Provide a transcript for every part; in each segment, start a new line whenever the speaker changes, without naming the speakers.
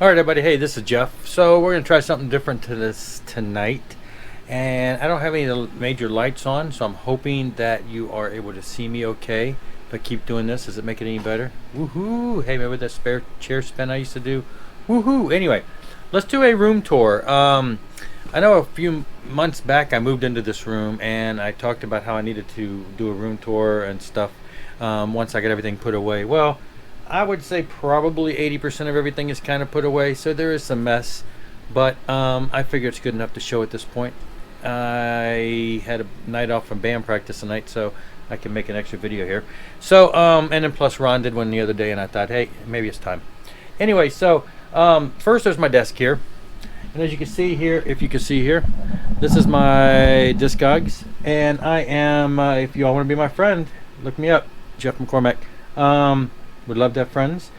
All right, everybody. Hey, this is Jeff. So we're gonna try something different to this tonight, and I don't have any major lights on, so I'm hoping that you are able to see me okay. If I keep doing this, does it make it any better? Woohoo! Hey, remember that spare chair spin I used to do? Woohoo! Anyway, let's do a room tour. I know a few months back I moved into this room, and I talked about how I needed to do a room tour and stuff once I got everything put away. Well, I would say probably 80% of everything is kind of put away, so there is some mess, but I figure it's good enough to show at this point. I had a night off from band practice tonight, so I can make an extra video here. So, and then plus Ron did one the other day, and I thought, hey, maybe it's time. Anyway, so first there's my desk here, and as you can see here, if you can see here, this is my Discogs, and I am, if you all want to be my friend, look me up, Jeff McCormack. Would love to have friends.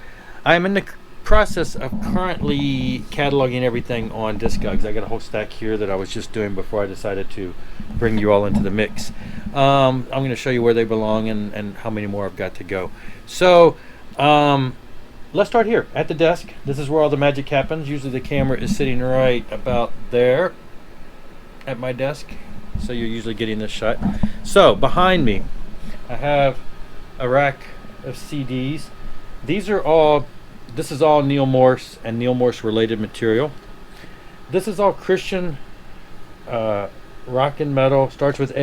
I am in the process of currently cataloging everything on Discogs. I got a whole stack here that I was just doing before I decided to bring you all into the mix. I'm going to show you where they belong and how many more I've got to go. So let's start here at the desk. This is where all the magic happens. Usually the camera is sitting right about there at my desk, so you're usually getting this shot. So behind me I have a rack of CDs. This is all Neil Morse and Neil Morse related material. This is all Christian rock and metal. Starts with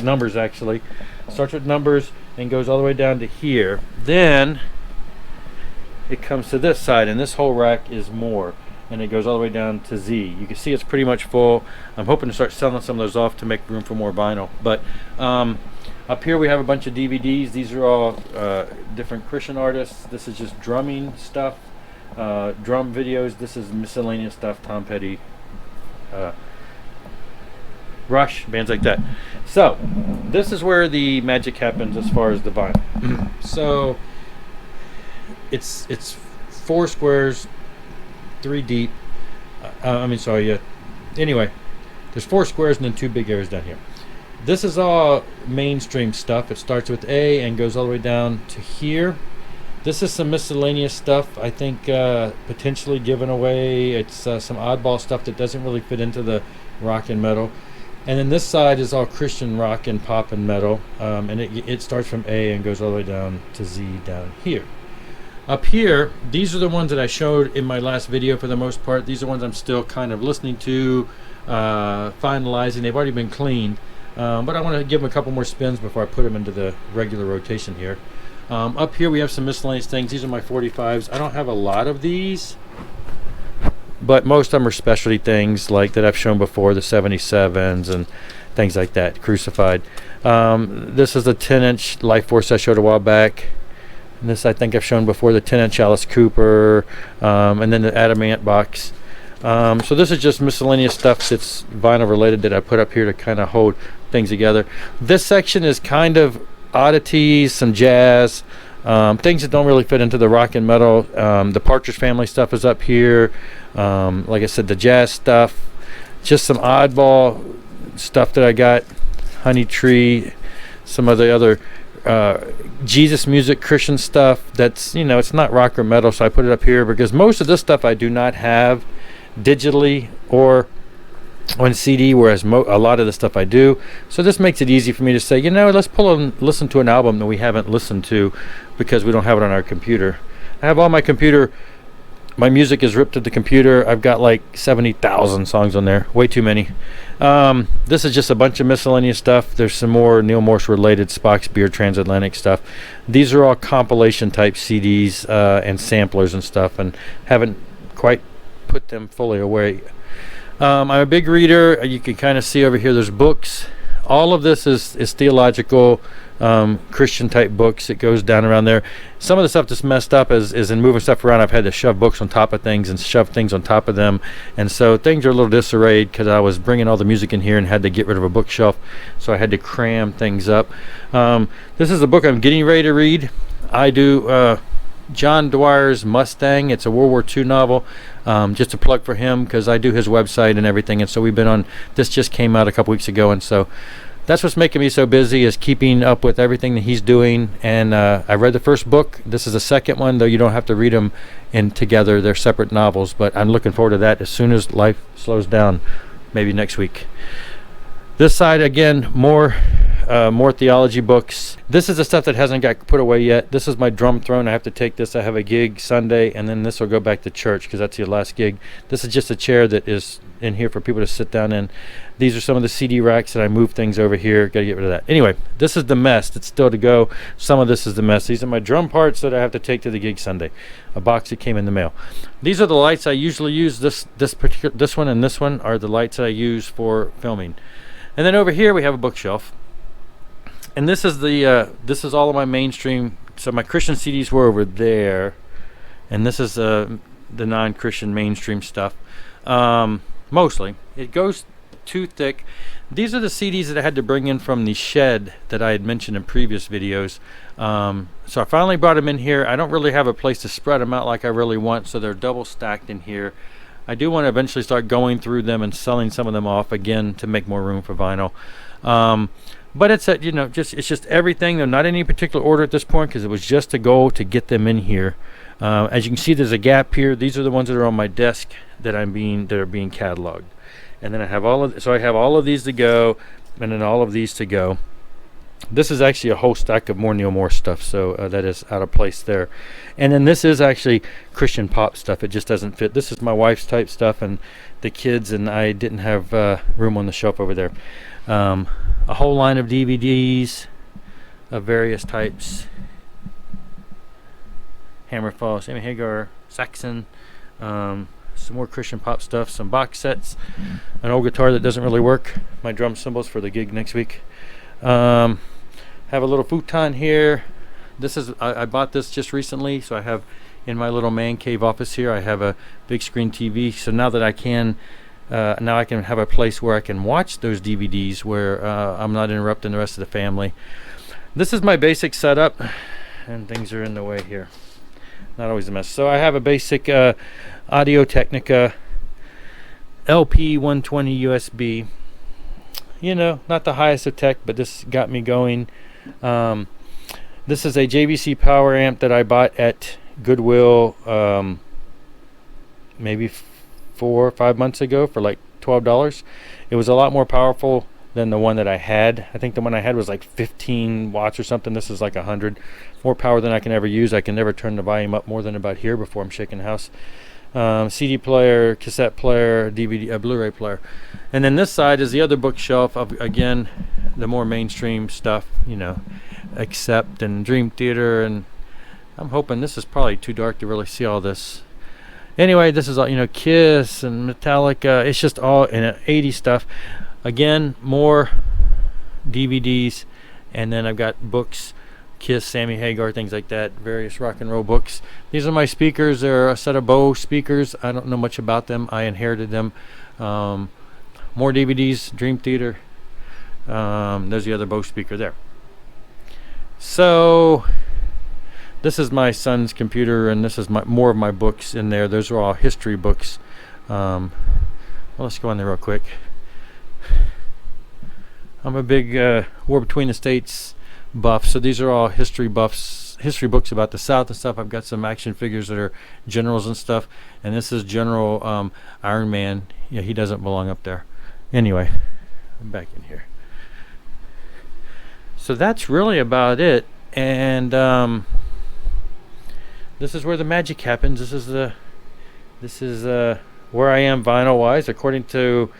numbers actually. Starts with numbers and goes all the way down to here. Then it comes to this side, and this whole rack is more, and it goes all the way down to Z. You can see it's pretty much full. I'm hoping to start selling some of those off to make room for more vinyl. But up here we have a bunch of DVDs. These are all different Christian artists. This is just drumming stuff, drum videos. This is miscellaneous stuff, Tom Petty, Rush, bands like that. So this is where the magic happens as far as the vinyl. So it's 4 squares, 3 deep. Anyway, there's 4 squares and then 2 big areas down here. This is all mainstream stuff. It starts with A and goes all the way down to here. This is some miscellaneous stuff, I think, potentially given away. It's some oddball stuff that doesn't really fit into the rock and metal. And then this side is all Christian rock and pop and metal. And it starts from A and goes all the way down to Z down here. Up here, these are the ones that I showed in my last video for the most part. These are ones I'm still kind of listening to, finalizing. They've already been cleaned. But I want to give them a couple more spins before I put them into the regular rotation here. Up here we have some miscellaneous things. These are my 45s. I don't have a lot of these, but most of them are specialty things like that I've shown before, the 77s and things like that, Crucified. This is the 10-inch Life Force I showed a while back. And this I think I've shown before, the 10-inch Alice Cooper, and then the Adamant box. So this is just miscellaneous stuff that's vinyl related that I put up here to kind of hold things together. This section is kind of oddities, some jazz, things that don't really fit into the rock and metal. The Partridge Family stuff is up here. Like I said, the jazz stuff, just some oddball stuff that I got, Honey Tree, some of the other Jesus music, Christian stuff that's, it's not rock or metal, so I put it up here because most of this stuff I do not have digitally or on CD, whereas a lot of the stuff I do. So this makes it easy for me to say, let's pull and listen to an album that we haven't listened to because we don't have it on our computer. I have all my music is ripped to the computer. I've got like 70,000 songs on there, way too many. This is just a bunch of miscellaneous stuff. There's some more Neil Morse related Spock's Beer Transatlantic stuff. These are all compilation type CDs and samplers and stuff, and haven't quite put them fully away. I'm a big reader. You can kind of see over here there's books. All of this is theological Christian type books. It goes down around there. Some of the stuff that's messed up is in moving stuff around. I've had to shove books on top of things and shove things on top of them, and so things are a little disarrayed because I was bringing all the music in here and had to get rid of a bookshelf, so I had to cram things up. This is a book I'm getting ready to read. I do John Dwyer's Mustang. It's a World War II novel. Just a plug for him because I do his website and everything, and so we've been on. This just came out a couple weeks ago, and so that's what's making me so busy, is keeping up with everything that he's doing. And I read the first book. This is the second one, though you don't have to read them in together. They're separate novels, but I'm looking forward to that as soon as life slows down, maybe next week. This side, again, more theology books. This is the stuff that hasn't got put away yet. This is my drum throne. I have to take this. I have a gig Sunday, and then this will go back to church because that's the last gig. This is just a chair that is in here for people to sit down in. These are some of the CD racks that I move things over here. Got to get rid of that. Anyway, this is the mess that's still to go. Some of this is the mess. These are my drum parts that I have to take to the gig Sunday. A box that came in the mail. These are the lights I usually use. This one and this one are the lights that I use for filming. And then over here we have a bookshelf. And this is this is all of my mainstream. So my Christian CDs were over there, and this is the non-Christian mainstream stuff. Mostly, it goes too thick. These are the CDs that I had to bring in from the shed that I had mentioned in previous videos. So I finally brought them in here. I don't really have a place to spread them out like I really want, so they're double stacked in here. I do want to eventually start going through them and selling some of them off again to make more room for vinyl. But it's it's just everything. They're not in any particular order at this point because it was just a goal to get them in here. As you can see, there's a gap here. These are the ones that are on my desk that are being cataloged. And then I have all of these to go, and then all of these to go. This is actually a whole stack of more Neil Moore stuff, so that is out of place there. And then this is actually Christian pop stuff. It just doesn't fit. This is my wife's type stuff, and the kids and I didn't have room on the shelf over there. A whole line of DVDs of various types. Hammerfall, Sammy Hagar, Saxon, some more Christian pop stuff, some box sets, an old guitar that doesn't really work, my drum cymbals for the gig next week. Have a little futon here. This is I bought this just recently, so I have in my little man cave office here, I have a big screen TV. So now that I can have a place where I can watch those DVDs where I'm not interrupting the rest of the family. This is my basic setup, and things are in the way here. Not always a mess. So I have a basic Audio Technica LP 120 USB. Not the highest of tech, but this got me going. This is a JVC power amp that I bought at Goodwill maybe 4 or 5 months ago for like $12. It was a lot more powerful than the one that I had. I think the one I had was like 15 watts or something. This is like 100. More power than I can ever use. I can never turn the volume up more than about here before I'm shaking the house. CD player, cassette player, DVD, Blu-ray player. And then this side is the other bookshelf of, again, the more mainstream stuff, Accept and Dream Theater. And I'm hoping this is probably too dark to really see all this. Anyway, this is all, Kiss and Metallica. It's just all in 80s stuff. Again, more DVDs. And then I've got books, Kiss, Sammy Hagar, things like that, various rock and roll books. These are my speakers. They're a set of Bose speakers. I don't know much about them. I inherited them. More DVDs, Dream Theater. There's the other Bose speaker there. So this is my son's computer, and this is more of my books in there. Those are all history books. Well, let's go on there real quick. I'm a big War Between the States buff, so these are all history books about the South and stuff. I've got some action figures that are generals and stuff, and this is General Iron Man. Yeah, he doesn't belong up there. Anyway, I'm back in here. So that's really about it, and this is where the magic happens. This is where I am vinyl wise. According to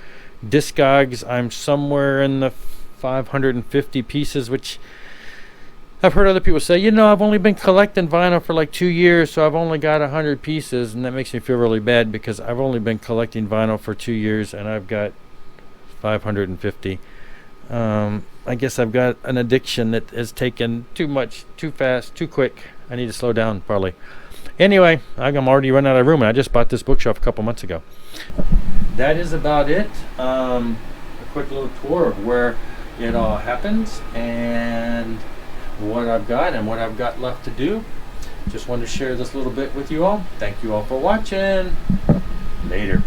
Discogs, I'm somewhere in the 550 pieces, which I've heard other people say, I've only been collecting vinyl for like 2 years, so I've only got 100 pieces, and that makes me feel really bad because I've only been collecting vinyl for 2 years and I've got 550. I guess I've got an addiction that has taken too much, too fast, too quick. I need to slow down probably. Anyway, I'm already running out of room, and I just bought this bookshelf a couple months ago. That is about it. A quick little tour of where it all happens and what I've got and what I've got left to do. Just wanted to share this little bit with you all. Thank you all for watching. Later.